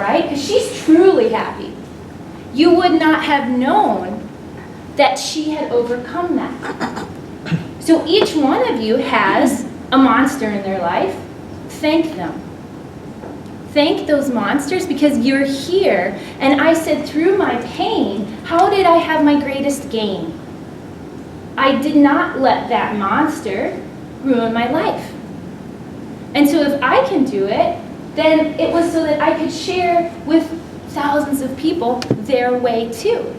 right? Because she's truly happy. You would not have known that she had overcome that. So each one of you has a monster in their life. Thank them. Thank those monsters because you're here. And I said, through my pain, how did I have my greatest gain? I did not let that monster ruin my life. And so if I can do it, then it was so that I could share with thousands of people their way too.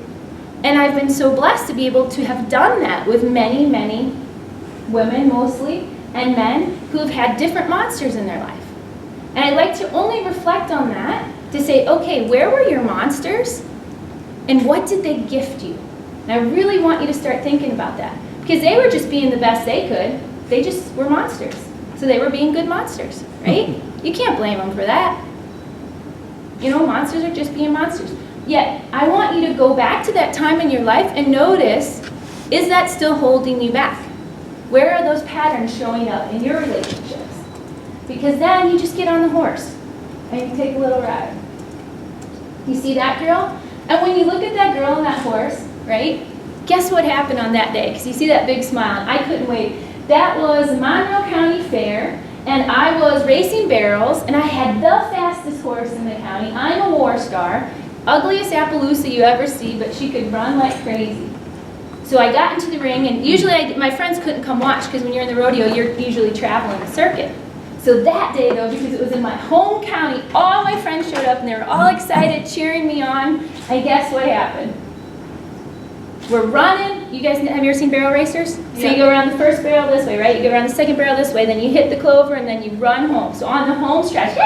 And I've been so blessed to be able to have done that with many, many women mostly, and men who have had different monsters in their life. And I like to only reflect on that to say, okay, where were your monsters? And what did they gift you? And I really want you to start thinking about that. Because they were just being the best they could. They just were monsters. So they were being good monsters, right? You can't blame them for that. You know, monsters are just being monsters. Yet, I want you to go back to that time in your life and notice, is that still holding you back? Where are those patterns showing up in your relationships? Because then you just get on the horse and you take a little ride. You see that girl? And when you look at that girl and that horse, right? Guess what happened on that day? Because you see that big smile. I couldn't wait. That was Monroe County Fair, and I was racing barrels, and I had the fastest horse in the county. I'm a war star. Ugliest Appaloosa you ever see, but she could run like crazy. So I got into the ring, and usually my friends couldn't come watch because when you're in the rodeo, you're usually traveling the circuit. So that day, though, because it was in my home county, all my friends showed up, and they were all excited, cheering me on. And guess what happened? We're running. You guys, have you ever seen barrel racers? So Yeah. you go around the first barrel this way, right? You go around the second barrel this way, then you hit the clover, and then you run home. So on the home stretch,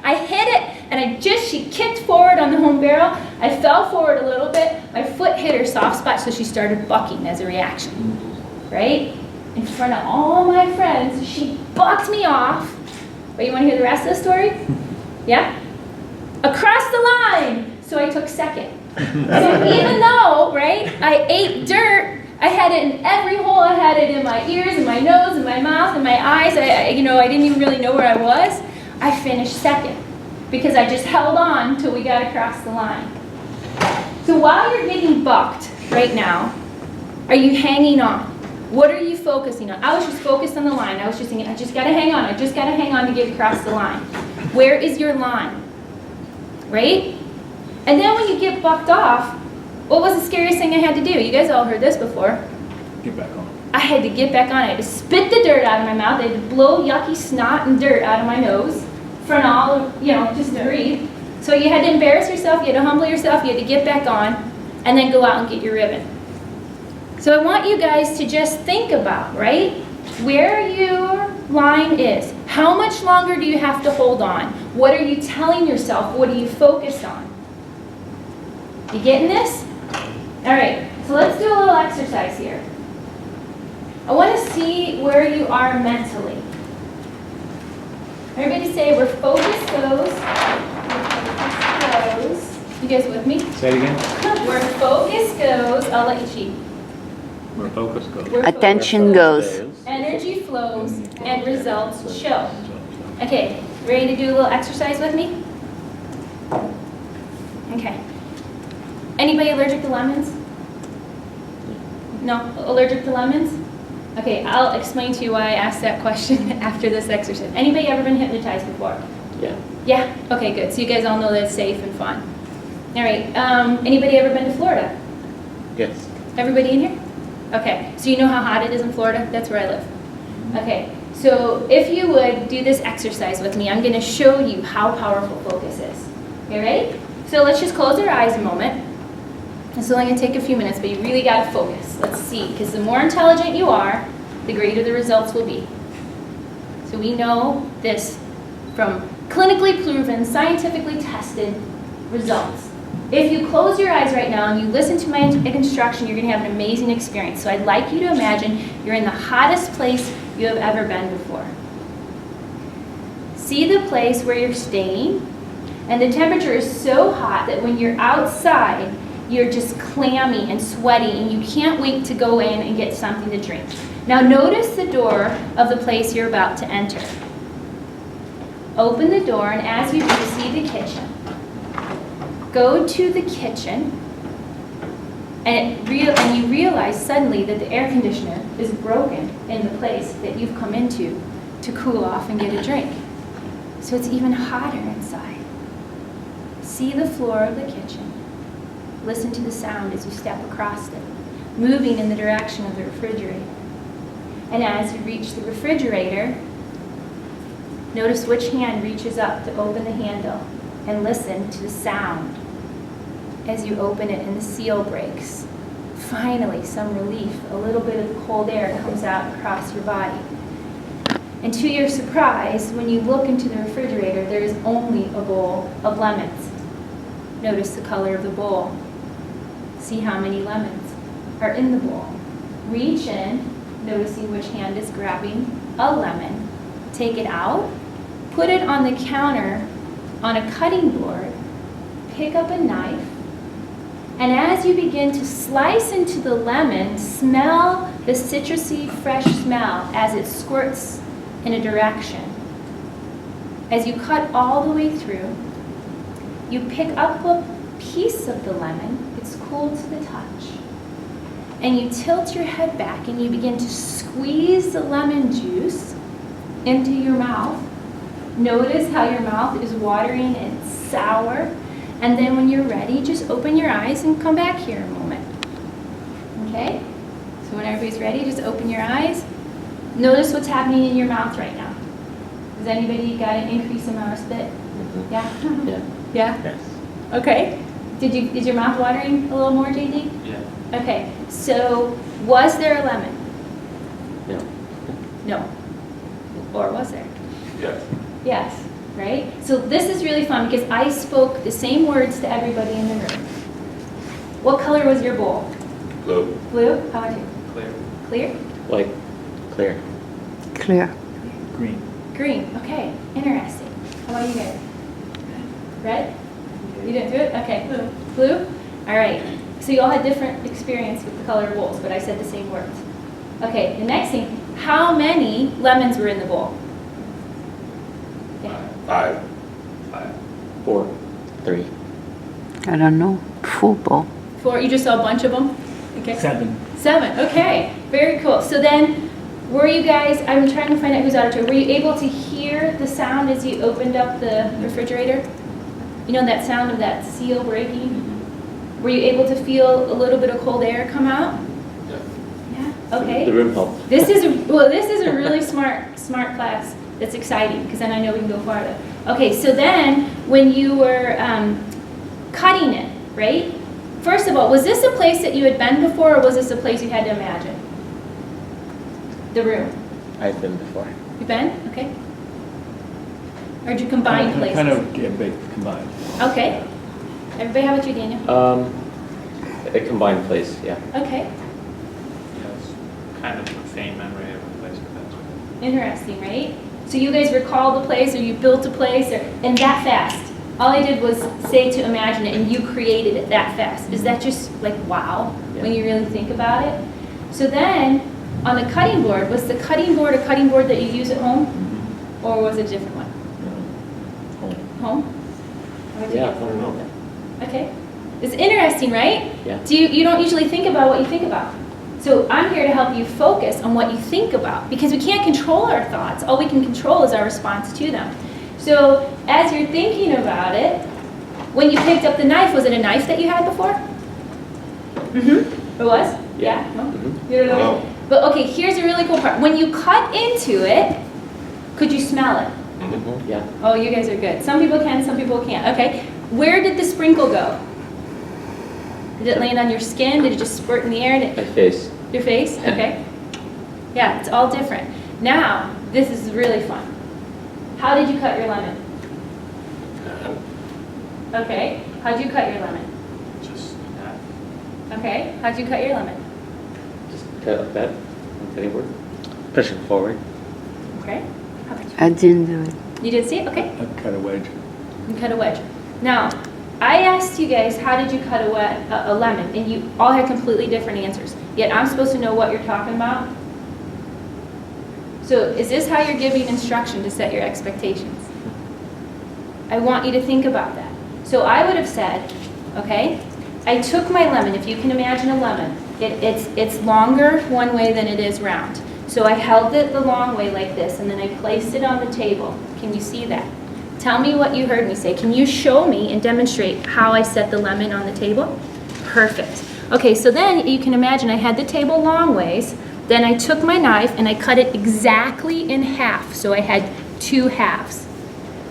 I hit it, and she kicked forward on the home barrel. I fell forward a little bit. My foot hit her soft spot, so she started bucking as a reaction, right? In front of all my friends, she bucked me off. But you want to hear the rest of the story? Yeah? Across the line! So I took second. So even though, right, I ate dirt, I had it in every hole. I had it in my ears, and my nose, and my mouth, and my eyes. I didn't even really know where I was. I finished second because I just held on till we got across the line. So while you're getting bucked right now, are you hanging on? What are you focusing on? I was just focused on the line. I was just thinking, I just got to hang on. I just got to hang on to get across the line. Where is your line? Right? And then when you get bucked off, what was the scariest thing I had to do? You guys all heard this before. Get back on. I had to get back on. I had to spit the dirt out of my mouth. I had to blow yucky snot and dirt out of my nose for an all, just to breathe. So you had to embarrass yourself, you had to humble yourself, you had to get back on, and then go out and get your ribbon. So I want you guys to just think about, right, where your line is. How much longer do you have to hold on? What are you telling yourself? What are you focused on? You getting this? All right, so let's do a little exercise here. I want to see where you are mentally. Everybody say, where focus goes. Where focus goes. You guys with me? Say it again. Where focus goes. I'll let you cheat. Where focus goes. Where Attention focus goes. energy flows, and results show. Okay, ready to do a little exercise with me? Okay. Anybody allergic to lemons? No? Allergic to lemons? Okay, I'll explain to you why I asked that question after this exercise. Anybody ever been hypnotized before? Yeah. Yeah? Okay, good. So you guys all know that it's safe and fun. All right, anybody ever been to Florida? Yes. Everybody in here? Okay, so you know how hot it is in Florida? That's where I live. Okay, so if you would do this exercise with me, I'm going to show you how powerful focus is. Okay, ready? So let's just close our eyes a moment. It's only going to take a few minutes, but you really got to focus. Let's see, because the more intelligent you are, the greater the results will be. So we know this from clinically proven, scientifically tested results. If you close your eyes right now and you listen to my instruction, you're going to have an amazing experience. So I'd like you to imagine you're in the hottest place you have ever been before. See the place where you're staying, and the temperature is so hot that when you're outside, you're just clammy and sweaty, and you can't wait to go in and get something to drink. Now notice the door of the place you're about to enter. Open the door, and as you do, see the kitchen. go to the kitchen, and you realize suddenly that the air conditioner is broken in the place that you've come into to cool off and get a drink. So it's even hotter inside. See the floor of the kitchen. Listen to the sound as you step across it, moving in the direction of the refrigerator. And as you reach the refrigerator, notice which hand reaches up to open the handle, and listen to the sound as you open it and the seal breaks. Finally, some relief, a little bit of cold air comes out across your body. And to your surprise, when you look into the refrigerator, there is only a bowl of lemons. Notice the color of the bowl. See how many lemons are in the bowl. Reach in, noticing which hand is grabbing a lemon. Take it out, put it on the counter on a cutting board, pick up a knife, and as you begin to slice into the lemon, smell the citrusy, fresh smell as it squirts in a direction. As you cut all the way through, you pick up a piece of the lemon, it's cool to the touch, and you tilt your head back and you begin to squeeze the lemon juice into your mouth. Notice how your mouth is watering and sour. And then when you're ready, just open your eyes and come back here a moment. Okay? So when everybody's ready, just open your eyes. Notice what's happening in your mouth right now. Has anybody got an increased amount of spit? Mm-hmm. Yeah? Yeah. Yeah? Yes. Okay. Is your mouth watering a little more, JD? Yeah. Okay. So was there a lemon? No. No. Or was there? Yes. Yes, right? So this is really fun because I spoke the same words to everybody in the room. What color was your bowl? Blue. Blue? How about you? Clear. Clear? White. Clear. Clear. Green. Green. Okay, interesting. How about you guys? Red? You didn't do it? Okay. Blue. Blue? All right. So you all had different experience with the color bowls, but I said the same words. Okay, the next thing, how many lemons were in the bowl? Yeah. 5. 4. 3. I don't know. Football. 4, you just saw a bunch of them? Okay. 7. 7, okay, very cool. So then, were you guys, I'm trying to find out who's auditory, were you able to hear the sound as you opened up the refrigerator? You know that sound of that seal breaking? Were you able to feel a little bit of cold air come out? Yeah. Yeah, okay. The room helped. This is a really smart class. That's exciting, because then I know we can go farther. Okay, so then, when you were cutting it, right? First of all, was this a place that you had been before, or was this a place you had to imagine? The room. I've been before. You been? Okay. Or did you combine places? Kind of combined. Okay. Everybody, how about you, Daniel? A combined place, yeah. Okay. Yes, kind of the same memory of a place, but that's Interesting, right? So you guys recall the place, or you built a place, and that fast. All I did was say to imagine it, and you created it that fast. Is that just like wow, Yeah. when you really think about it? So then, on the cutting board, was the cutting board a cutting board that you use at home, or was it a different one? Home? How about you Yeah, guys? I don't know. Okay. It's interesting, right? Yeah. You don't usually think about what you think about. So I'm here to help you focus on what you think about, because we can't control our thoughts. All we can control is our response to them. So as you're thinking about it, when you picked up the knife, was it a knife that you had before? Mm-hmm. It was? Yeah. No? Mhm. You don't know? But okay, here's a really cool part. When you cut into it, could you smell it? Mhm. Yeah. Oh, you guys are good. Some people can, some people can't. Okay. Where did the sprinkle go? Did it land on your skin? Did it just squirt in the air? My face. Your face? Okay. Yeah, it's all different. Now, this is really fun. How did you cut your lemon? Okay. How'd you cut your lemon? just that. Okay. How'd you cut your lemon? Just cut like that. Cutting board. Push it forward. Okay. How about you? I didn't do it. You did see it? Okay. I cut a wedge. You cut a wedge. Now, I asked you guys, how did you cut a lemon? And you all had completely different answers. Yet I'm supposed to know what you're talking about. So is this how you're giving instruction to set your expectations? I want you to think about that. So I would have said, okay, I took my lemon, if you can imagine a lemon, it's longer one way than it is round. So I held it the long way like this, and then I placed it on the table. Can you see that? Tell me what you heard me say. Can you show me and demonstrate how I set the lemon on the table? Perfect. Okay, so then you can imagine I had the table long ways, then I took my knife and I cut it exactly in half, so I had 2 halves.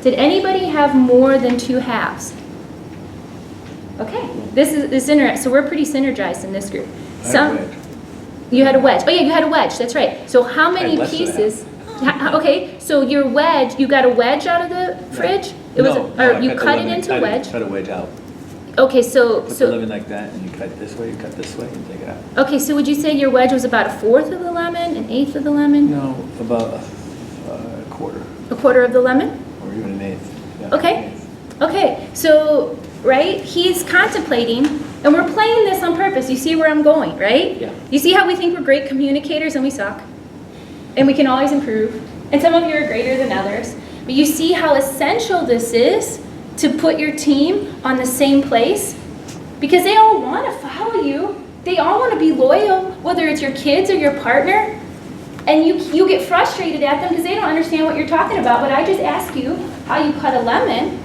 Did anybody have more than 2 halves? Okay, this is interesting. So we're pretty synergized in this group. You had a wedge. Oh yeah, you had a wedge. That's right. So how many less than pieces? Okay, so your wedge, you got a wedge out of the fridge? You cut it into wedge. Cut a wedge out. Okay, so Put the lemon like that, and you cut this way, and take it out. Okay, so would you say your wedge was about 1/4 of the lemon, 1/8 of the lemon, No, about a quarter, 1/4 of the lemon? or even an eighth. Yeah, Okay. an eighth. Okay, so right, he's contemplating, and we're playing this on purpose. You see where I'm going, right? Yeah. You see how we think we're great communicators and we suck, and we can always improve. And some of you are greater than others, but you see how essential this is to put your team on the same place, because they all want to follow you. They all want to be loyal, whether it's your kids or your partner. And you get frustrated at them because they don't understand what you're talking about. But I just ask you how you cut a lemon,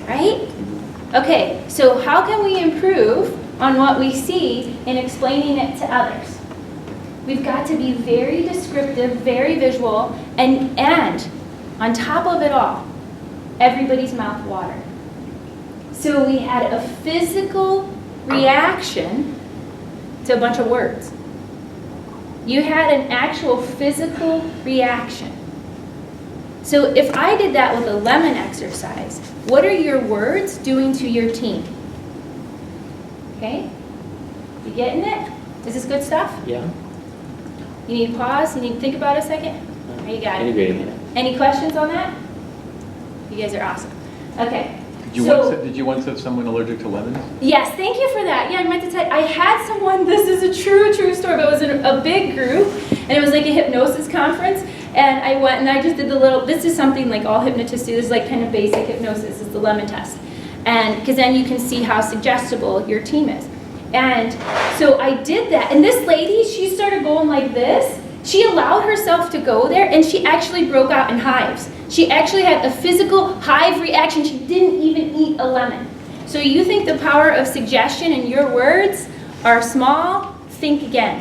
right? Okay, so how can we improve on what we see in explaining it to others? We've got to be very descriptive, very visual, and on top of it all, everybody's mouth watered. So we had a physical reaction to a bunch of words. You had an actual physical reaction. So if I did that with a lemon exercise, what are your words doing to your team? Okay? You getting it? Is this good stuff? Yeah. You need to pause? You need to think about it a second? You got it. Integrating it. Any questions on that? You guys are awesome. Okay. Did you once have someone allergic to lemons? Yes, thank you for that. Yeah, I meant to tell you, I had someone, this is a true story, but it was in a big group, and it was like a hypnosis conference, and I went and I just did this is something like all hypnotists do, this is like kind of basic hypnosis, it's the lemon test. And because then you can see how suggestible your team is. And so I did that, and this lady, she started going like this. She allowed herself to go there, and she actually broke out in hives. She actually had a physical hive reaction. She didn't even eat a lemon. So you think the power of suggestion in your words are small? Think again.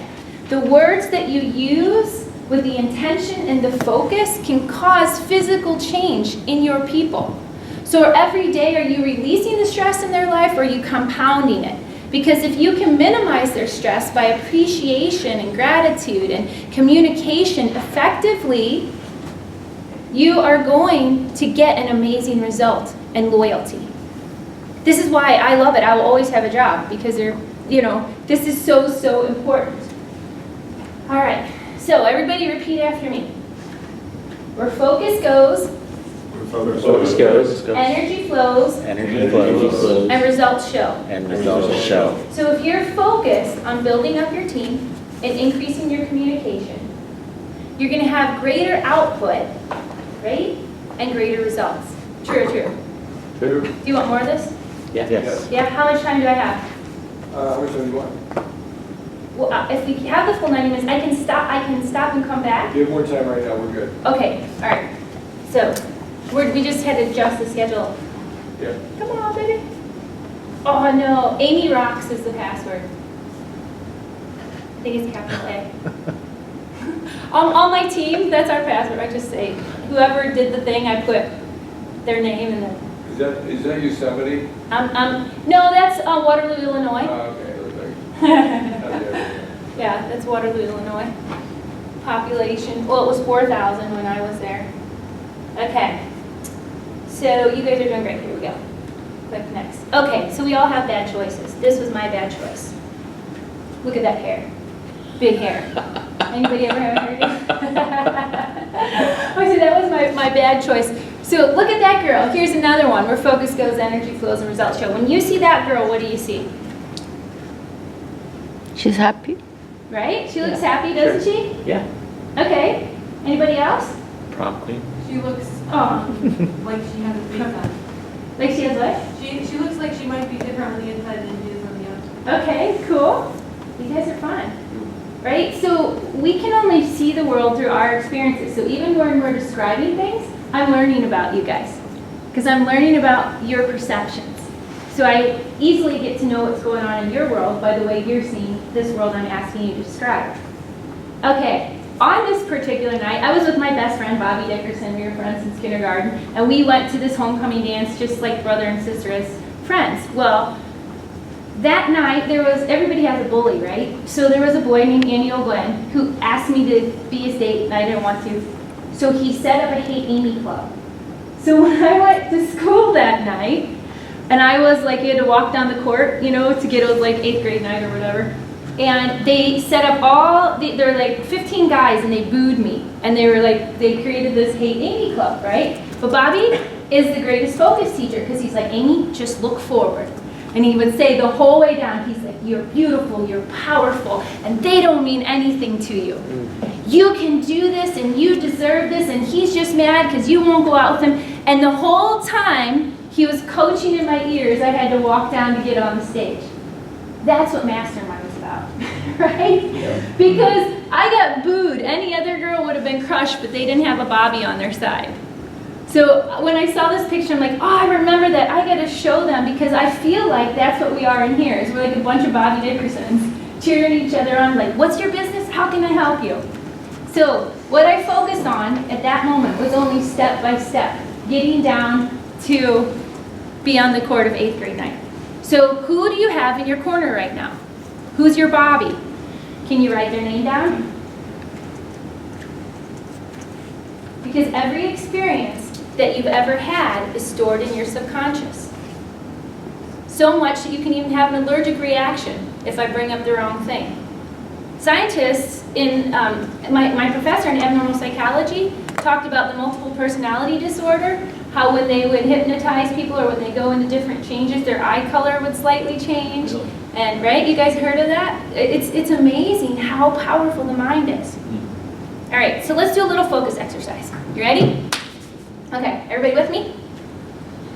The words that you use with the intention and the focus can cause physical change in your people. So every day, are you releasing the stress in their life, or are you compounding it? Because if you can minimize their stress by appreciation and gratitude and communication effectively, you are going to get an amazing result and loyalty. This is why I love it. I will always have a job, because this is so important. All right, so everybody repeat after me. Where focus goes, Focus goes. energy flows, Energy flows. and results show. And results show. So if you're focused on building up your team and increasing your communication, you're going to have greater output, right? And greater results. True or true? True. Do you want more of this? Yeah. Yes. Yeah, how much time do I have? How much time do you want? Well, if we have the full 90 minutes, I can stop and come back. If you have more time right now, we're good. Okay, all right. So we just had to adjust the schedule. Yeah. Come on, baby. Oh no, Amy Rocks is the password. I think it's capital A. On my team, that's our password. I just say, whoever did the thing, I put their name and then. Is that Yosemite? No, that's Waterloo, Illinois. Okay, okay. Yeah, that's Waterloo, Illinois. Population, well, it was 4,000 when I was there. Okay, so you guys are doing great. Here we go. Click next. Okay, so we all have bad choices. This was my bad choice. Look at that hair. Big hair. Anybody ever have hair? Okay, so that was my bad choice. So look at that girl. Here's another one where focus goes, energy flows, and results show. When you see that girl, what do you see? She's happy. Right? She looks happy, doesn't she? Yeah. Okay. Anybody else? Prom queen. She looks Oh, like she has a big time. Like she has what? She looks like she might be different on the inside than she is on the outside. Okay, cool. You guys are fun. Right? So we can only see the world through our experiences. So even when we're describing things, I'm learning about you guys. Because I'm learning about your perceptions. So I easily get to know what's going on in your world by the way you're seeing this world I'm asking you to describe. Okay, on this particular night, I was with my best friend, Bobby Dickerson. We were friends since kindergarten. And we went to this homecoming dance just like brother and sister as friends. Well, that night, everybody has a bully, right? So there was a boy named Andy O'Glenn who asked me to be his date, and I didn't want to. So he set up a Hate Amy club. So when I went to school that night, and I was like, you had to walk down the court, you know, to get, it was like 8th grade night or whatever. And they set up there were like 15 guys, and they booed me. And they created this Hate Amy club, right? But Bobby is the greatest focus teacher, because he's like, Amy, just look forward. And he would say the whole way down, he's like, you're beautiful, you're powerful, and they don't mean anything to you. You can do this, and you deserve this, and he's just mad because you won't go out with him. And the whole time he was coaching in my ears, I had to walk down to get on the stage. That's what Mastermind was about, right? Yeah. Because I got booed. Any other girl would have been crushed, but they didn't have a Bobby on their side. So when I saw this picture, I'm like, oh, I remember that. I got to show them, because I feel like that's what we are in here. Is we're like a bunch of Bobby Dickersons cheering each other on, like, what's your business? How can I help you? So what I focused on at that moment was only step by step, getting down to be on the court of 8th grade night. So who do you have in your corner right now? Who's your Bobby? Can you write their name down? Because every experience that you've ever had is stored in your subconscious. So much that you can even have an allergic reaction if I bring up the wrong thing. Scientists, my professor in abnormal psychology talked about the multiple personality disorder, how when they would hypnotize people or when they go into different changes, their eye color would slightly change. Really? And right, you guys heard of that? It's amazing how powerful the mind is. All right, so let's do a little focus exercise. You ready? Okay, everybody with me?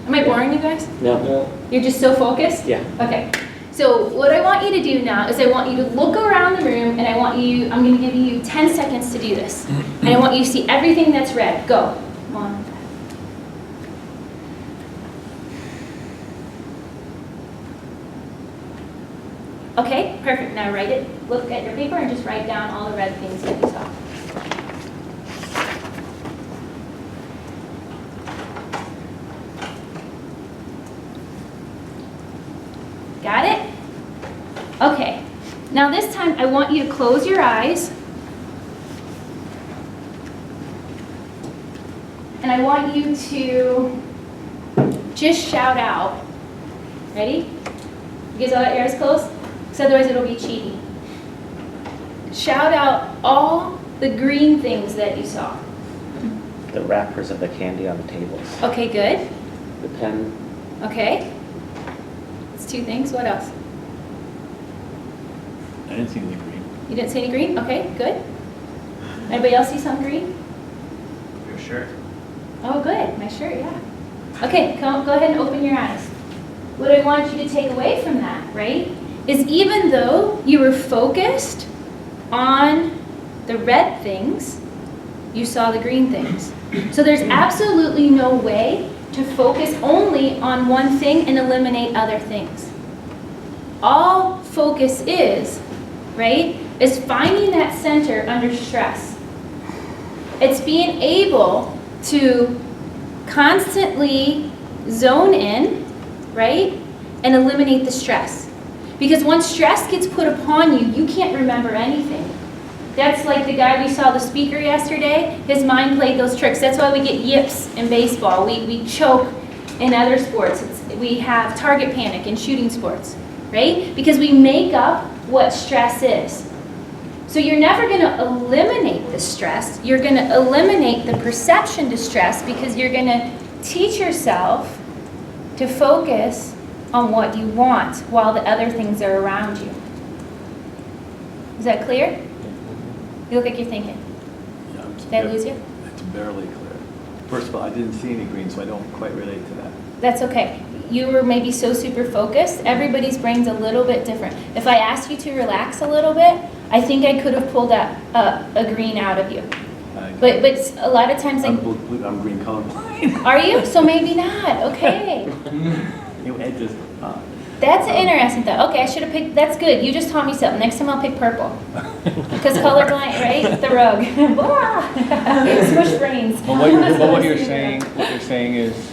Am I boring you guys? No. You're just so focused? Yeah. Okay. So what I want you to do now is I want you to look around the room, and I'm going to give you 10 seconds to do this. And I want you to see everything that's red. Go. 1. Okay, perfect. Now write it. Look at your paper and just write down all the red things that you saw. Got it? Okay. Now this time I want you to close your eyes. And I want you to just shout out. Ready? You guys all got your eyes closed? Because otherwise it'll be cheating. Shout out all the green things that you saw. The wrappers of the candy on the tables. Okay, good. The pen. Okay. It's 2 things. What else? I didn't see any green. You didn't see any green? Okay, good. Anybody else see some green? Your shirt. Oh, good. My shirt, yeah. Okay, go ahead and open your eyes. What I want you to take away from that, right, is even though you were focused on the red things, you saw the green things. So there's absolutely no way to focus only on one thing and eliminate other things. All focus is, right, is finding that center under stress. It's being able to constantly zone in, right, and eliminate the stress. Because once stress gets put upon you, you can't remember anything. That's like the guy we saw, the speaker yesterday. His mind played those tricks. That's why we get yips in baseball. We choke in other sports. We have target panic in shooting sports, right? Because we make up what stress is. So you're never going to eliminate the stress. You're going to eliminate the perception to stress, because you're going to teach yourself to focus on what you want while the other things are around you. Is that clear? You look like you're thinking. Yeah, Did I lose you? It's barely clear. First of all, I didn't see any green, so I don't quite relate to that. That's okay. You were maybe so super focused. Everybody's brain's a little bit different. If I asked you to relax a little bit, I think I could have pulled a green out of you. But a lot of times, like, I'm green colorblind. are you? So maybe not. Okay. It just, That's an interesting thought. Okay, I should have picked. That's good. You just taught me something. Next time I'll pick purple. Because colorblind, right? The rug. Blah. Smush brains. Well, what you're saying is,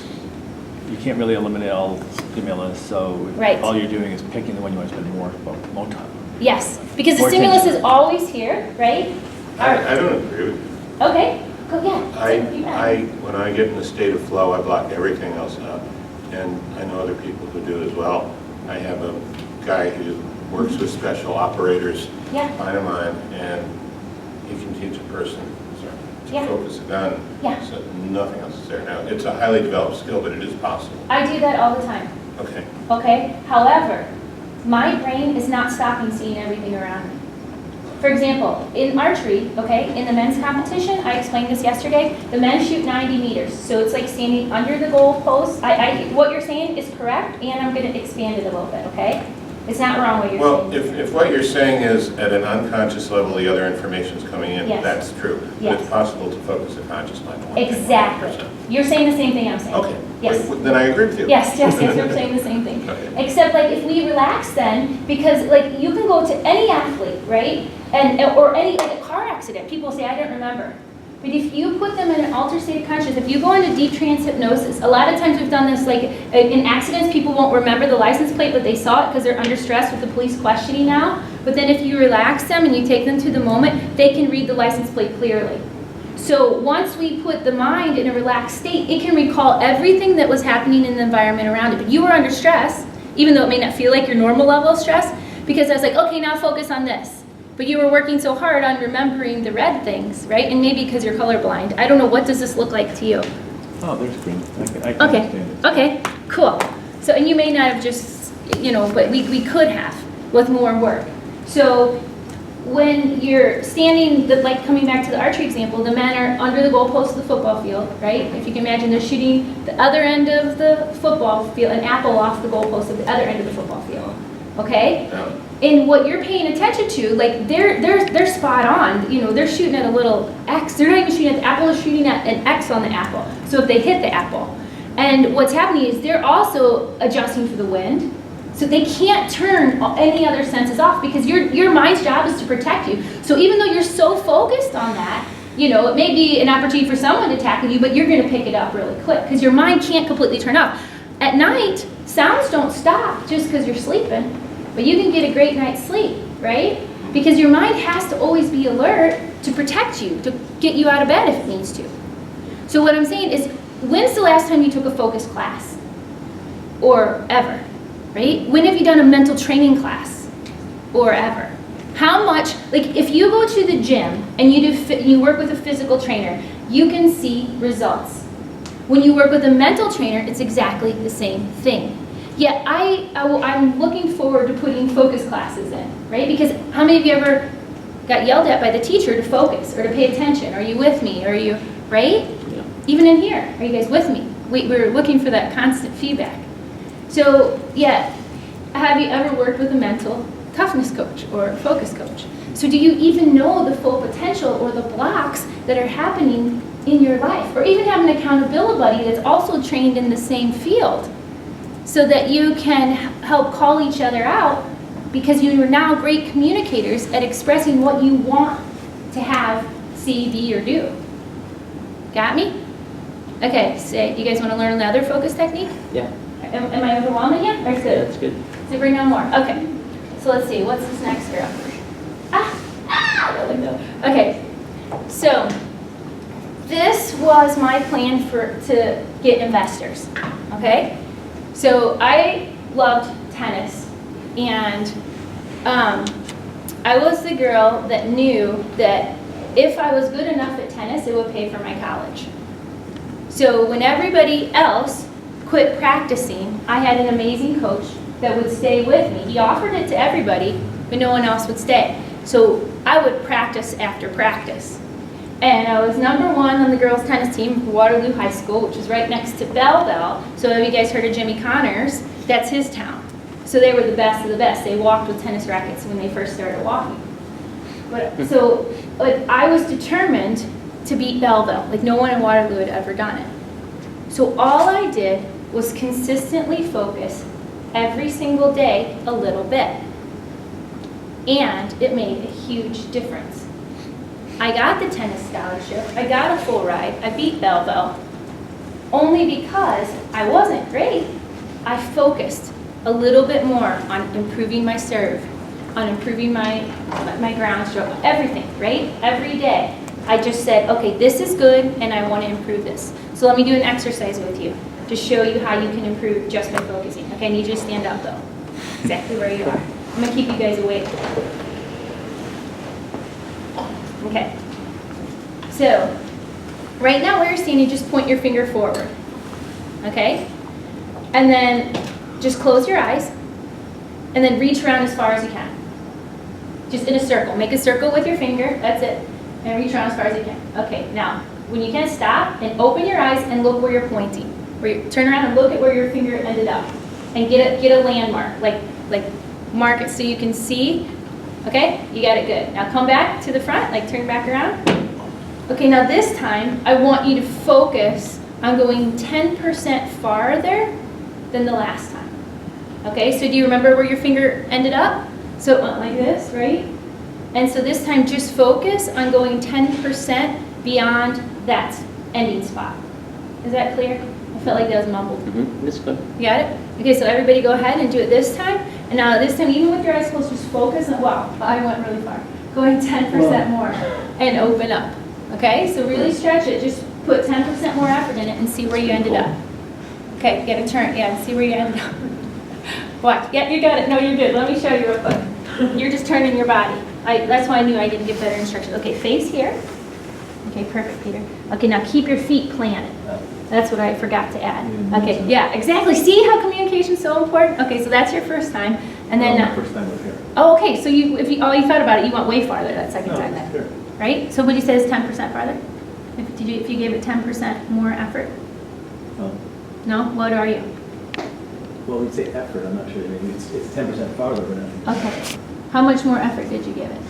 you can't really eliminate all stimulus, so Right. all you're doing is picking the one you want to spend more time. Yes, because the More stimulus attention. is always here, right? I don't agree with you. Okay. Go yeah. When I get in a state of flow, I block everything else out. And I know other people who do as well. I have a guy who works with special operators, Yeah. client of mine, and he can teach a person to Yeah. focus a gun. Yeah. So nothing else is there. Now, it's a highly developed skill, but it is possible. I do that all the time. Okay. Okay. However, my brain is not stopping seeing everything around me. For example, in archery, okay, in the men's competition, I explained this yesterday, the men shoot 90 meters. So it's like standing under the goal post. What you're saying is correct, and I'm going to expand it a little bit, okay? It's not wrong what you're Well, saying. if what you're saying is at an unconscious level, the other information's coming in, Yes. that's true. But Yes. it's possible to focus a conscious mind on one thing. Exactly. 100%. You're saying the same thing I'm saying. Okay. Yes. Then I agree with you. Yes, we're saying the same thing. Okay. Except like if we relax then, because like you can go to any athlete, right? Or any like a car accident, people say, I don't remember. But if you put them in an altered state of consciousness, if you go into deep trance hypnosis, a lot of times we've done this, like in accidents, people won't remember the license plate, but they saw it because they're under stress with the police questioning now. But then if you relax them and you take them to the moment, they can read the license plate clearly. So once we put the mind in a relaxed state, it can recall everything that was happening in the environment around it. But you were under stress, even though it may not feel like your normal level of stress, because I was like, okay, now focus on this. But you were working so hard on remembering the red things, right? And maybe because you're colorblind. I don't know, what does this look like to you? Oh, there's green. I can Okay, understand it. okay, cool. So, and you may not have just, but we could have with more work. So when you're standing, like coming back to the archery example, the men are under the goalpost of the football field, right? If you can imagine, they're shooting the other end of the football field, an apple off the goalpost of the other end of the football field, okay? Yeah. And what you're paying attention to, like they're spot on. They're shooting at a little X. They're not even shooting at the apple. They're shooting at an X on the apple. So if they hit the apple, and what's happening is they're also adjusting for the wind. So they can't turn any other senses off because your mind's job is to protect you. So even though you're so focused on that, it may be an opportunity for someone to tackle you, but you're going to pick it up really quick because your mind can't completely turn off. At night, sounds don't stop just because you're sleeping. But you can get a great night's sleep, right? Because your mind has to always be alert to protect you, to get you out of bed if it needs to. So what I'm saying is, when's the last time you took a focus class? Or ever, right? When have you done a mental training class? Or ever? How much, like if you go to the gym and you work with a physical trainer, you can see results. When you work with a mental trainer, it's exactly the same thing. Yet I'm looking forward to putting focus classes in, right? Because how many of you ever got yelled at by the teacher to focus or to pay attention? Are you with me? Are you, right? Yeah. Even in here, are you guys with me? We're looking for that constant feedback. So, yeah, have you ever worked with a mental toughness coach or a focus coach? So do you even know the full potential or the blocks that are happening in your life? Or even have an accountability buddy that's also trained in the same field, so that you can help call each other out because you are now great communicators at expressing what you want to have, see, be, or do. Got me? Okay, so you guys want to learn another focus technique? Yeah, Am I overwhelming you? Or that's good. so bring on more. Okay, so let's see, what's this next girl? Okay, so this was my plan to get investors, okay? So I loved tennis, and I was the girl that knew that if I was good enough at tennis, it would pay for my college. So when everybody else quit practicing, I had an amazing coach that would stay with me. He offered it to everybody, but no one else would stay. So I would practice after practice. And I was #1 on the girls' tennis team for Waterloo High School, which is right next to Belleville. So have you guys heard of Jimmy Connors? That's his town. So they were the best of the best. They walked with tennis rackets when they first started walking. So I was determined to beat Belleville. Like no one in Waterloo had ever done it. So all I did was consistently focus every single day a little bit. And it made a huge difference. I got the tennis scholarship, I got a full ride, I beat Belleville, only because I wasn't great. I focused a little bit more on improving my serve, on improving my ground stroke, everything, right? Every day. I just said, okay, this is good and I want to improve this. So let me do an exercise with you to show you how you can improve just by focusing. Okay, I need you to stand up though, exactly where you are. I'm going to keep you guys awake. Okay. So, right now where you're standing, just point your finger forward. Okay? And then just close your eyes. And then reach around as far as you can. Just in a circle. Make a circle with your finger. That's it. And reach around as far as you can. Okay, now, when you can, stop and open your eyes and look where you're pointing. Turn around and look at where your finger ended up. And get a landmark. Like mark it so you can see. Okay? You got it good. Now come back to the front, like turn back around. Okay, now this time, I want you to focus on going 10% farther than the last time. Okay, so do you remember where your finger ended up? So it went like this, right? And so this time, just focus on going 10% beyond that ending spot. Is that clear? I felt like that was mumbled. That's good. You got it? Okay, so everybody go ahead and do it this time. And now this time, even with your eyes closed, just focus on, wow, I went really far. Going 10% more and open up. Okay, so really stretch it. Just put 10% more effort in it and see where you ended up. Okay, get a turn. Yeah, see where you ended up. Watch. Yeah, you got it. No, you're good. Let me show you real quick. You're just turning your body. That's why I knew I didn't give better instructions. Okay, face here. Okay, perfect, Peter. Okay, now keep your feet planted. That's what I forgot to add. Okay, yeah, exactly. See how communication is so important? Okay, so that's your first time. And then First time was here. oh, okay, so you thought about it, you went way farther that second time then. Here. Right? Somebody says 10% farther? If you gave it 10% more effort? Oh. No? What are you? Well, we'd say effort, I'm not sure, maybe it's 10% farther, but Okay. How much more effort did you give it?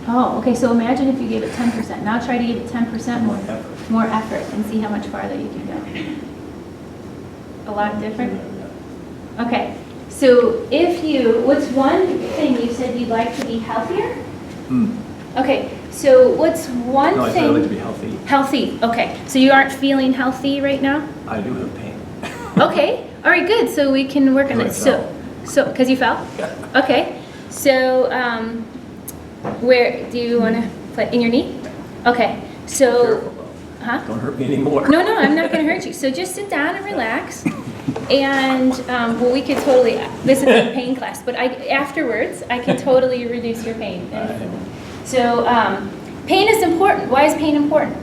Oh, okay, so imagine if you gave it 10%. Now try to give it 10% more effort and see how much farther you can go. A lot different? Okay, so what's one thing you said you'd like to be healthier? Okay, so what's one No, I said thing? I'd like to be healthy. Healthy, okay. So you aren't feeling healthy right now? I do have pain. Okay, all right, good. So we can work on it. Because So, because you fell? Yeah. Okay, so where do you want to play? In your knee? Okay, so, Careful, though. huh? Don't hurt me anymore. No, I'm not going to hurt you. So just sit down and relax. And, well, we could totally, this is a pain class, but afterwards, I can totally reduce your pain. So, pain is important. Why is pain important?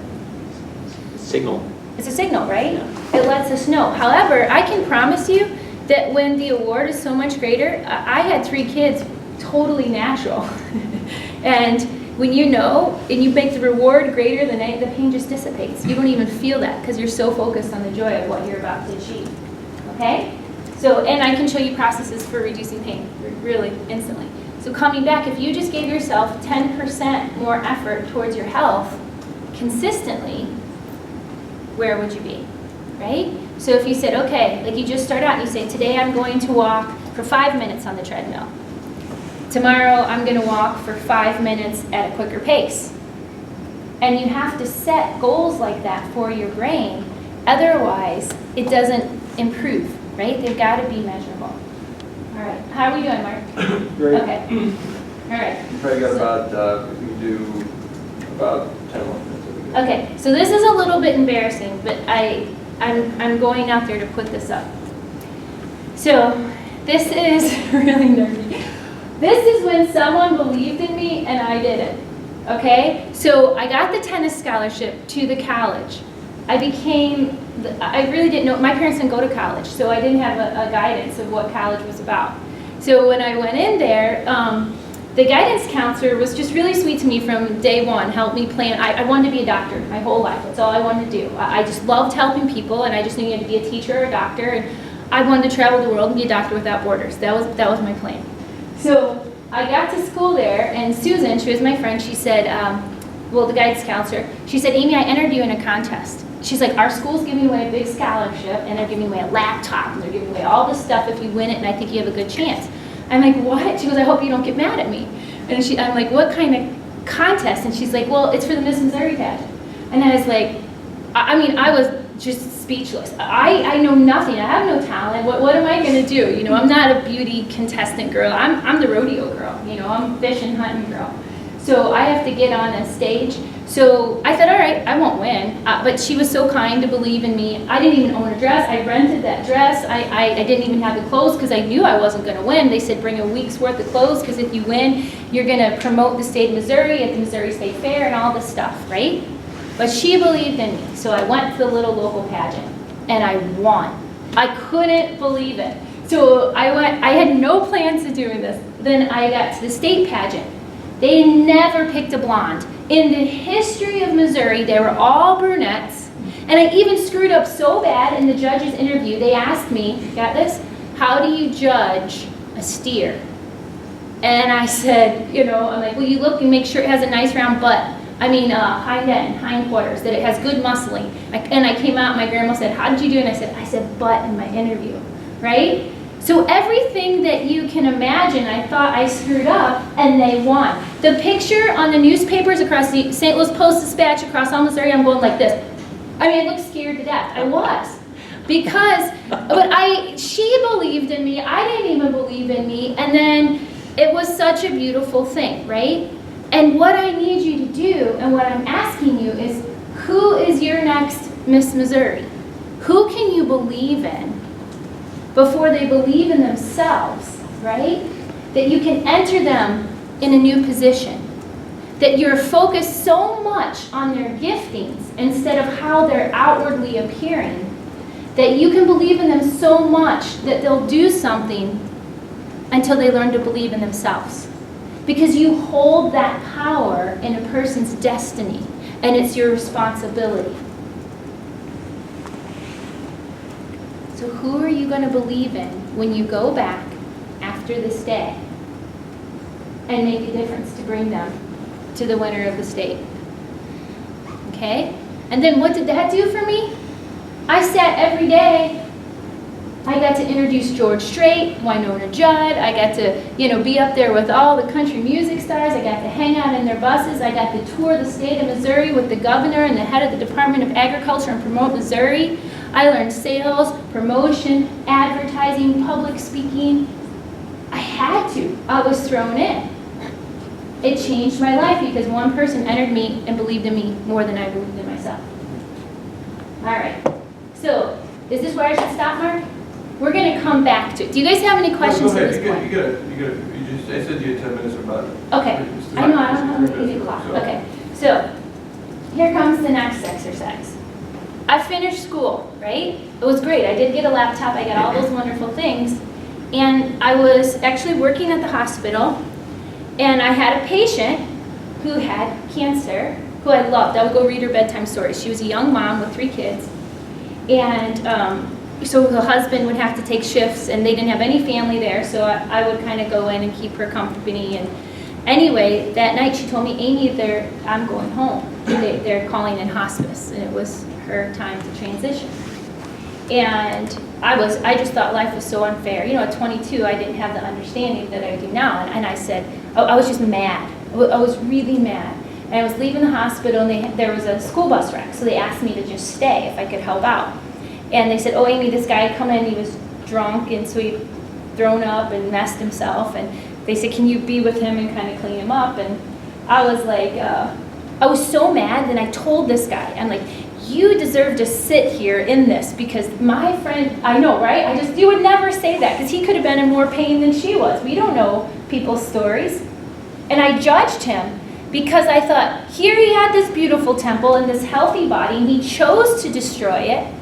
Signal. It's a signal, right? It lets us know. However, I can promise you that when the award is so much greater, I had 3 kids, totally natural. And when you know, and you make the reward greater than the pain just dissipates. You don't even feel that because you're so focused on the joy of what you're about to achieve. Okay? So, and I can show you processes for reducing pain, really, instantly. So coming back, if you just gave yourself 10% more effort towards your health consistently, where would you be, right? So if you said, okay, like you just start out and you say, today I'm going to walk for 5 minutes on the treadmill. Tomorrow I'm going to walk for 5 minutes at a quicker pace. And you have to set goals like that for your brain. Otherwise, it doesn't improve, right? They've got to be measurable. All right, how are we doing, Mark? Great. Okay. All right. Probably got about, we can do about 10 more minutes. Okay, so this is a little bit embarrassing, but I'm going out there to put this up. So this is really nerdy. This is when someone believed in me and I didn't. Okay, so I got the tennis scholarship to the college. I really didn't know, my parents didn't go to college, so I didn't have a guidance of what college was about. So when I went in there, the guidance counselor was just really sweet to me from day one, helped me plan. I wanted to be a doctor my whole life. That's all I wanted to do. I just loved helping people, and I just knew you had to be a teacher or a doctor, and I wanted to travel the world and be a doctor without borders. That was my plan. So I got to school there, and Susan, she was my friend, she said, well, the guidance counselor, she said, Amy, I entered you in a contest. She's like, our school's giving away a big scholarship, and they're giving away a laptop, and they're giving away all this stuff if you win it, and I think you have a good chance. I'm like, what? She goes, I hope you don't get mad at me. And I'm like, what kind of contest? And she's like, well, it's for the Miss Missouri pageant. And I was like, I was just speechless. I know nothing. I have no talent. What am I going to do? You know, I'm not a beauty contestant girl. I'm the rodeo girl. You know, I'm fishing, hunting girl. So I have to get on a stage. So I thought, all right, I won't win. But she was so kind to believe in me. I didn't even own a dress. I rented that dress. I didn't even have the clothes because I knew I wasn't going to win. They said bring a week's worth of clothes because if you win, you're going to promote the state of Missouri at the Missouri State Fair and all this stuff, right? But she believed in me. So I went to the little local pageant and I won. I couldn't believe it. So I had no plans of doing this. Then I got to the state pageant. They never picked a blonde. In the history of Missouri, they were all brunettes. And I even screwed up so bad in the judge's interview. They asked me, got this? How do you judge a steer? And I said, you know, I'm like, well, you look and make sure it has a nice round butt. Hind end, hindquarters, that it has good muscling. And I came out and my grandma said, how did you do? And I said butt in my interview, right? So everything that you can imagine, I thought I screwed up, and they won. The picture on the newspapers across the St. Louis Post-Dispatch across all Missouri, I'm going like this. I looked scared to death. I was. Because, she believed in me, I didn't even believe in me, and then it was such a beautiful thing, right? And what I need you to do, and what I'm asking you is, who is your next Miss Missouri? Who can you believe in before they believe in themselves, right? That you can enter them in a new position. That you're focused so much on their giftings instead of how they're outwardly appearing, that you can believe in them so much that they'll do something until they learn to believe in themselves. Because you hold that power in a person's destiny, and it's your responsibility. So who are you going to believe in when you go back after this day and make a difference to bring them to the winner of the state? Okay? And then what did that do for me? I sat every day. I got to introduce George Strait, Winona Judd. I got to, be up there with all the country music stars. I got to hang out in their buses. I got to tour the state of Missouri with the governor and the head of the Department of Agriculture and promote Missouri. I learned sales, promotion, advertising, public speaking. I had to. I was thrown in. It changed my life because one person entered me and believed in me more than I believed in myself. All right. So, is this where I should stop, Mark? We're going to come back to it. Do you guys have any questions at this point? I said you had 10 minutes about it. Okay. I know, I don't have an easy clock. Okay. So, here comes the next exercise. I finished school, right? It was great. I did get a laptop. I got all those wonderful things. And I was actually working at the hospital, and I had a patient who had cancer, who I loved. I would go read her bedtime stories. She was a young mom with 3 kids. And so the husband would have to take shifts, and they didn't have any family there, so I would kind of go in and keep her company. And anyway, that night she told me, Amy, I'm going home. They're calling in hospice, and it was her time to transition. And I just thought life was so unfair. At 22, I didn't have the understanding that I do now. And I said, I was just mad. I was really mad. And I was leaving the hospital, and there was a school bus wreck, so they asked me to just stay if I could help out. And they said, oh, Amy, this guy had come in, he was drunk, and so he'd thrown up and messed himself. And they said, can you be with him and kind of clean him up? And I was like, I was so mad that I told this guy, I'm like, you deserve to sit here in this because my friend, I know, right? You would never say that because he could have been in more pain than she was. We don't know people's stories. And I judged him because I thought, here he had this beautiful temple and this healthy body, and he chose to destroy it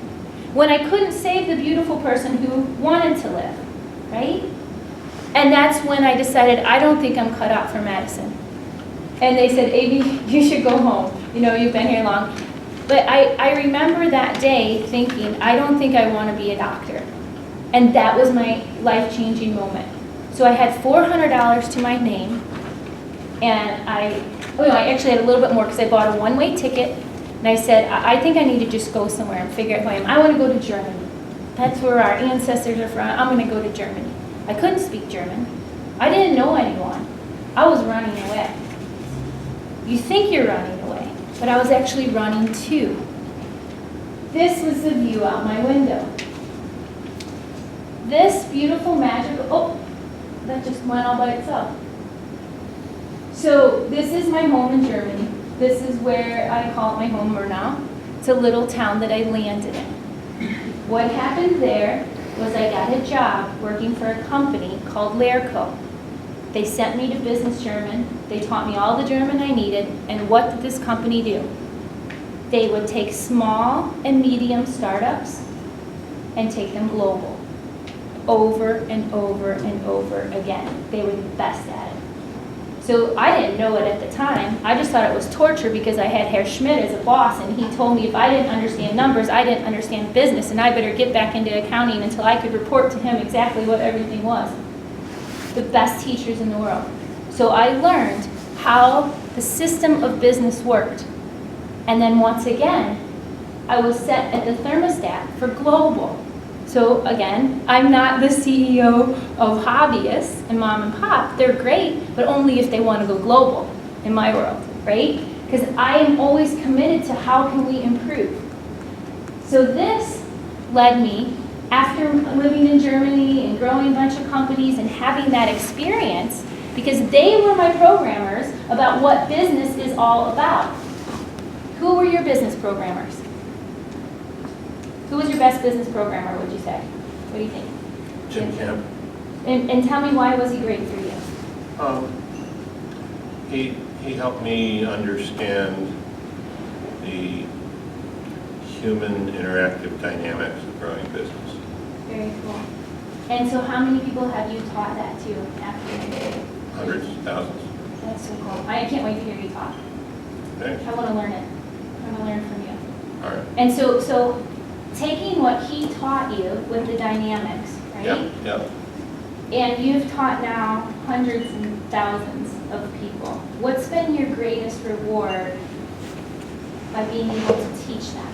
when I couldn't save the beautiful person who wanted to live, right? And that's when I decided, I don't think I'm cut out for medicine. And they said, Amy, you should go home. You know, you've been here long. But I remember that day thinking, I don't think I want to be a doctor. And that was my life-changing moment. So I had $400 to my name, and I actually had a little bit more because I bought a one-way ticket, and I said, I think I need to just go somewhere and figure out who I am. I want to go to Germany. That's where our ancestors are from. I'm going to go to Germany. I couldn't speak German. I didn't know anyone. I was running away. You think you're running away, but I was actually running too. This was the view out my window. This beautiful, magical, oh, that just went all by itself. So this is my home in Germany. This is where I call it my home now. It's a little town that I landed in. What happened there was I got a job working for a company called Lehrco. They sent me to business German. They taught me all the German I needed. And what did this company do? They would take small and medium startups and take them global. Over and over and over again. They were the best at it. So I didn't know it at the time. I just thought it was torture because I had Herr Schmidt as a boss, and he told me if I didn't understand numbers, I didn't understand business, and I better get back into accounting until I could report to him exactly what everything was. The best teachers in the world. So I learned how the system of business worked. And then once again, I was set at the thermostat for global. So again, I'm not the CEO of hobbyists and mom and pop. They're great, but only if they want to go global in my world, right? Because I am always committed to how can we improve. So this led me, after living in Germany and growing a bunch of companies and having that experience, because they were my programmers about what business is all about. Who were your business programmers? Who was your best business programmer, would you say? What do you think? Jim Camp. And tell me, why was he great for you? He helped me understand the human interactive dynamics of growing business. Very cool. And so how many people have you taught that to after? Hundreds, thousands. That's so cool. I can't wait to hear you talk. Thanks. I want to learn it. I want to learn from you. All right. And so taking what he taught you with the dynamics, right? Yeah. And you've taught now hundreds and thousands of people. What's been your greatest reward by being able to teach them?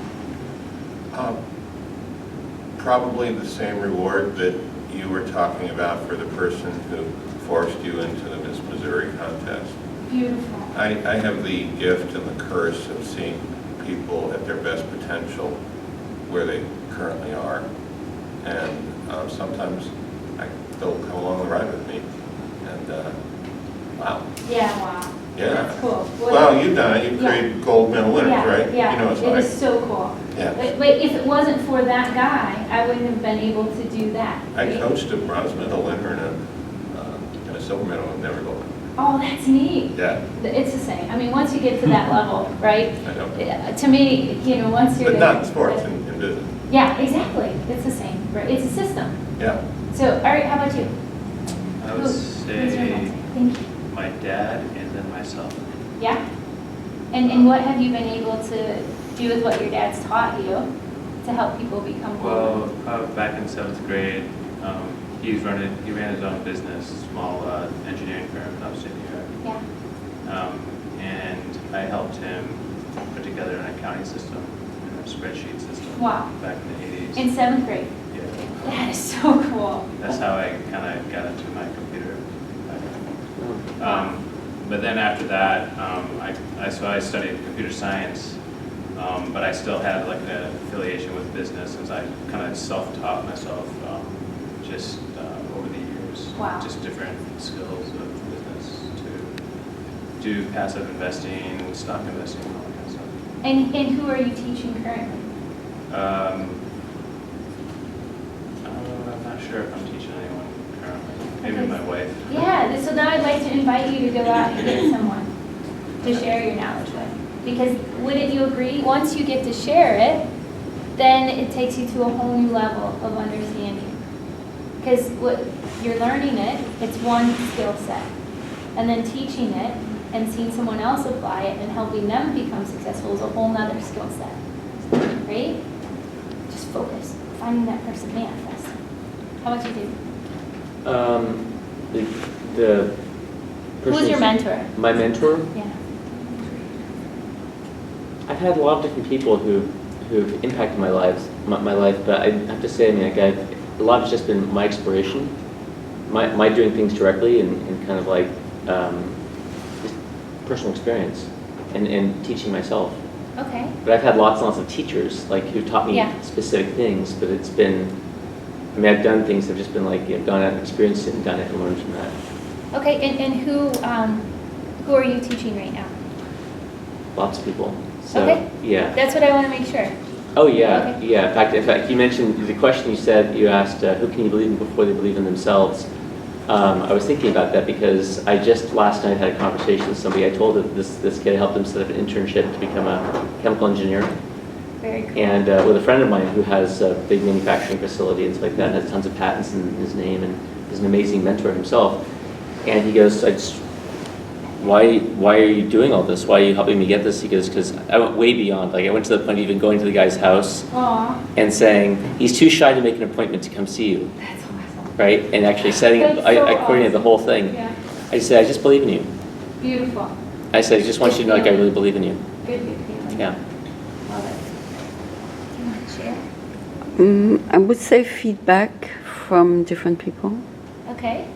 Probably the same reward that you were talking about for the person who forced you into the Miss Missouri contest. Beautiful. I have the gift and the curse of seeing people at their best potential where they currently are. And sometimes they'll come along the ride with me. And wow. Yeah, wow. Yeah. That's cool. Well, you've done it. You've created gold medal winners, right? Yeah, You know what it's it like. is so cool. Yeah. But if it wasn't for that guy, I wouldn't have been able to do that. I right? coached a bronze medal winner and a silver medal and never gold. Oh, that's neat. Yeah. It's the same. I mean, once you get to that level, right? I know. To me, once you're But there. not in sports, in business. Yeah, exactly. It's the same, right? It's a system. Yeah. So, all right, how about you? I would Who's your say mentor? Thank you. my dad and then myself. Yeah? And what have you been able to do with what your dad's taught you to help people become Well, back in 7th grade, he ran his own business, small engineering firm in upstate New York. Yeah. And I helped him put together an accounting system and a spreadsheet system. Wow. Back in the 80s. In 7th grade. Yeah. That is so cool. That's how I kind of got into my computer background. But then after that, I studied computer science, but I still had like an affiliation with business since I kind of self-taught myself just over the years. Wow. Just different skills of business to do passive investing, stock investing, all that kind of stuff. And who are you teaching currently? I'm not sure if I'm teaching anyone currently. Maybe my wife. Yeah, so now I'd like to invite you to go out and get someone to share your knowledge with. Because wouldn't you agree, once you get to share it, then it takes you to a whole new level of understanding. Because you're learning it, it's one skill set. And then teaching it and seeing someone else apply it and helping them become successful is a whole nother skill set, right? Just focus, finding that person manifest. How about you, Dave? The Who's your mentor? My mentor? Yeah. I've had a lot of different people who've impacted my life, but I have to say, I mean, a lot has just been my exploration, my doing things directly and kind of like just personal experience and teaching myself. Okay. But I've had lots and lots of teachers like who taught me Yeah. specific things, but it's been, I mean, I've done things that have just been like, gone out and experienced it and done it and learned from that. Okay, and who are you teaching right now? Lots of people. So, Okay. yeah. That's what I want to make sure. Oh, yeah, Okay. yeah. In fact, you mentioned the question you asked, who can you believe in before they believe in themselves? I was thinking about that because I just last night had a conversation with somebody. I told that this kid, I helped him set up an internship to become a chemical engineer. Very cool. And with a friend of mine who has a big manufacturing facility and stuff like that, and has tons of patents in his name, and is an amazing mentor himself. And he goes, why are you doing all this? Why are you helping me get this? He goes, because I went way beyond. Like I went to the point of even going to the guy's house Aw, and saying, he's too shy to make an appointment to come see you, that's awesome. right? And actually setting up, That's so I coordinated the whole thing. Yeah, I said, I just believe in you. beautiful. I said, I just want you to know like I really believe in you. Good feeling. Yeah. Love it. Do you want to share? I would say feedback from different people. Okay.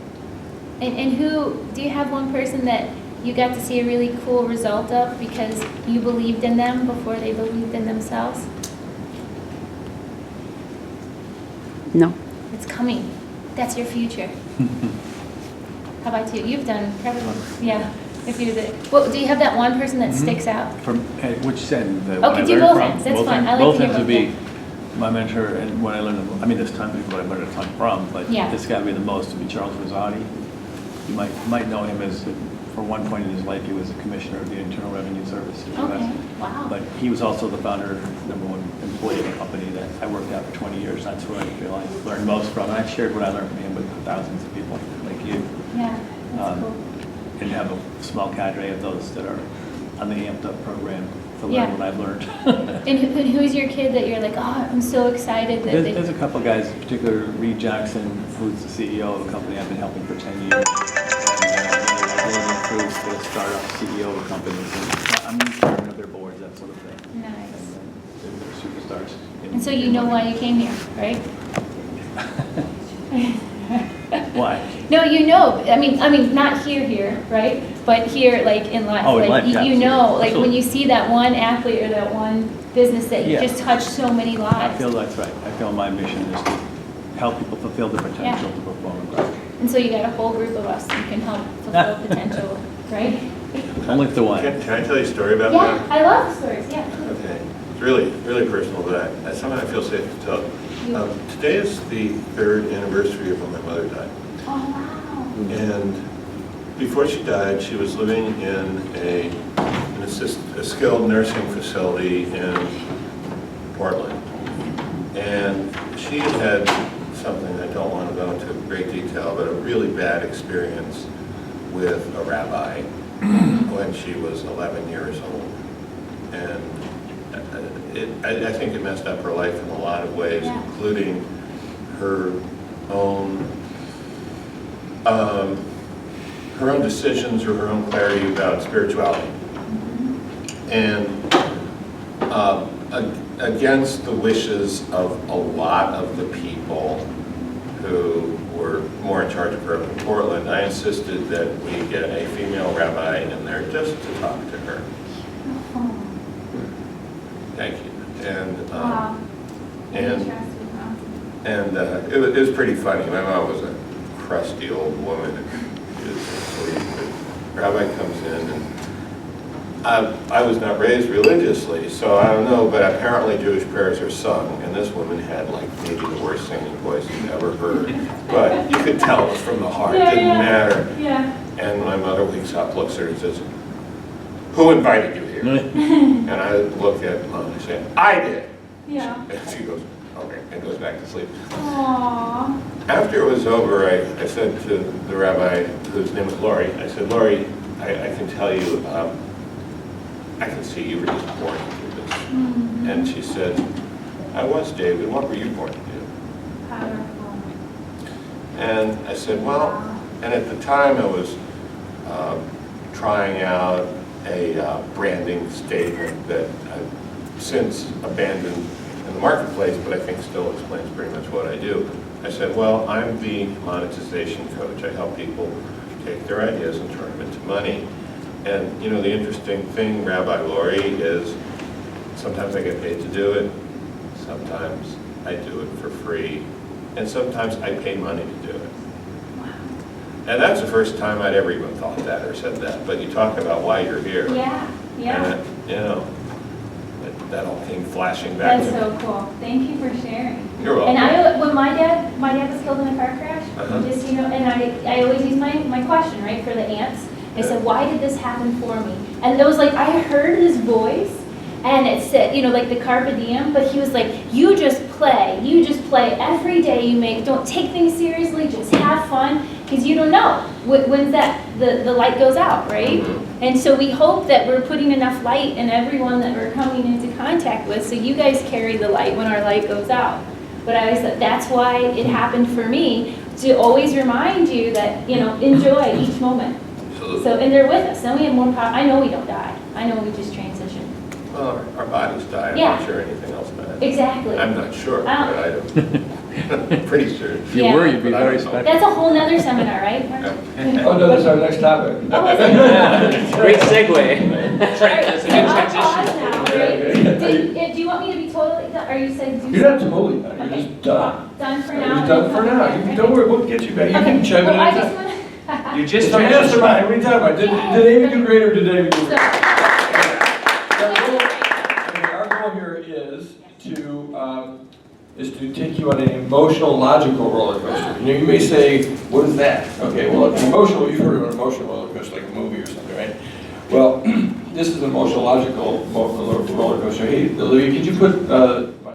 And who, do you have one person that you got to see a really cool result of because you believed in them before they believed in themselves? No. It's coming. That's your future. How about you? You've done probably, yeah. If you did, well, do you have that one person that sticks out? From which end? Oh, could do both ends. That's fine. I like Both to hear ends would both be my mentor, and when I learned, I mean, there's tons of people I learned a ton from, but Yeah. this got me the most would be Charles Rosati. You might know him as, for one point in his life, he was a commissioner of the Internal Revenue Service in the Okay, US. wow. But he was also the founder, #1 employee of a company that I worked at for 20 years. That's who I feel I learned most from. And I've shared what I learned from him with thousands of people like you. Yeah, that's cool. And have a small cadre of those that are on the Amped Up program to learn Yeah. what I've learned. And who's your kid that you're like, oh, I'm so excited that There's a couple guys, in particular Reed Jackson, who's the CEO of a company I've been helping for 10 years. And really improves the startup CEO of companies. And I'm in charge of their boards, that sort of thing. Nice. And they're superstars. And so you know why you came here, right? Why? No, you know. I mean, not here, right? But here, like in life, Oh, in like life, yeah, you know, like when absolutely. you see that one athlete or that one business that you Yeah. just touched so many I lives. feel that's right. I feel my mission is to help people fulfill their potential to perform and grow. And so you got a whole group of us who can help fulfill potential, right? Only if the one. Can I tell you a story about Yeah, that? I love stories. Yeah. Okay. It's really, really personal, but somehow I feel safe to tell. Today is the 3rd anniversary of when my mother died. Oh wow. And before she died, she was living in a skilled nursing facility in Portland. And she had something, I don't want to go into great detail, but a really bad experience with a rabbi when she was 11 years old. And I think it messed up her life in a lot of ways, Yeah. including her own decisions or her own clarity about spirituality. And against the wishes of a lot of the people who were more in charge of her up in Portland, I insisted that we get a female rabbi in there just to talk to her. Oh, Thank you. And wow. and Interesting, huh? it was pretty funny. My mom was a crusty old woman. She was sweet. But Rabbi comes in, and I was not raised religiously, so I don't know, but apparently Jewish prayers are sung, and this woman had like maybe the worst singing voice you've ever heard. But you could tell it was from the heart. It didn't matter. Yeah. And my mother wakes up, looks at her, and says, "Who invited you here?" And I look at Mom and I say, "I did." Yeah. And she goes, "Okay," and goes back to sleep. Aww. After it was over, I said to the rabbi, whose name was Lori, I said, Lori, I can tell you, I can see you were just born to do this. And she said, I was, David. What were you born to do? Powerful. And I said, well, and at the time I was trying out a branding statement that I've since abandoned in the marketplace, but I think still explains pretty much what I do. I said, well, I'm the monetization coach. I help people take their ideas and turn them into money. And you know, the interesting thing, Rabbi Lori, is sometimes I get paid to do it, sometimes I do it for free, and sometimes I pay money to do it. And that's the first time I'd ever even thought that or said that. But you talk about why you're here. Yeah, yeah. And, you know, that all came flashing back That's to me. so cool. Thank you for sharing. You're welcome. And when my dad was killed in a car crash, Uh-huh. just, you know, and I always use my question, right, for the ants. I said, why did this happen for me? And it was like, I heard his voice, and it said, you know, like the carpe diem, but he was like, you just play every day you make, don't take things seriously, just have fun, because you don't know when's the light goes out, right? And so we hope that we're putting enough light in everyone that we're coming into contact with, so you guys carry the light when our light goes out. But I always thought that's why it happened for me, to always remind you that, you know, enjoy each moment. Absolutely. So, and they're with us, then we have more power. I know we don't die. I know we just transition. Well, our bodies die. I'm Yeah. not sure anything else dies. Exactly. I'm not sure, Oh. but I don't. I'm pretty sure. If you Yeah. were, you'd be But I very don't know. special. That's a whole nother seminar, right? Oh, no, that's our next topic. Oh, is it? Great segue. That's a good I'll transition. pause now, right? Do you want me to be totally done, or you said do? You're not totally done, you're Okay. just done. Done for You're now? done for now. You- Don't worry, we'll get you back. You can chime in Well, I just anytime. want to. You just It's a mastermind, what are you talking about? Did Amy do great or did Amy do great? Our goal here is to take you on an emotional, logical roller coaster. You know, you may say, what is that? Okay, well, it's emotional, you've heard of an emotional roller coaster, like a movie or something, right? Well, this is an emotional, logical roller coaster. Hey, Olivia, could you put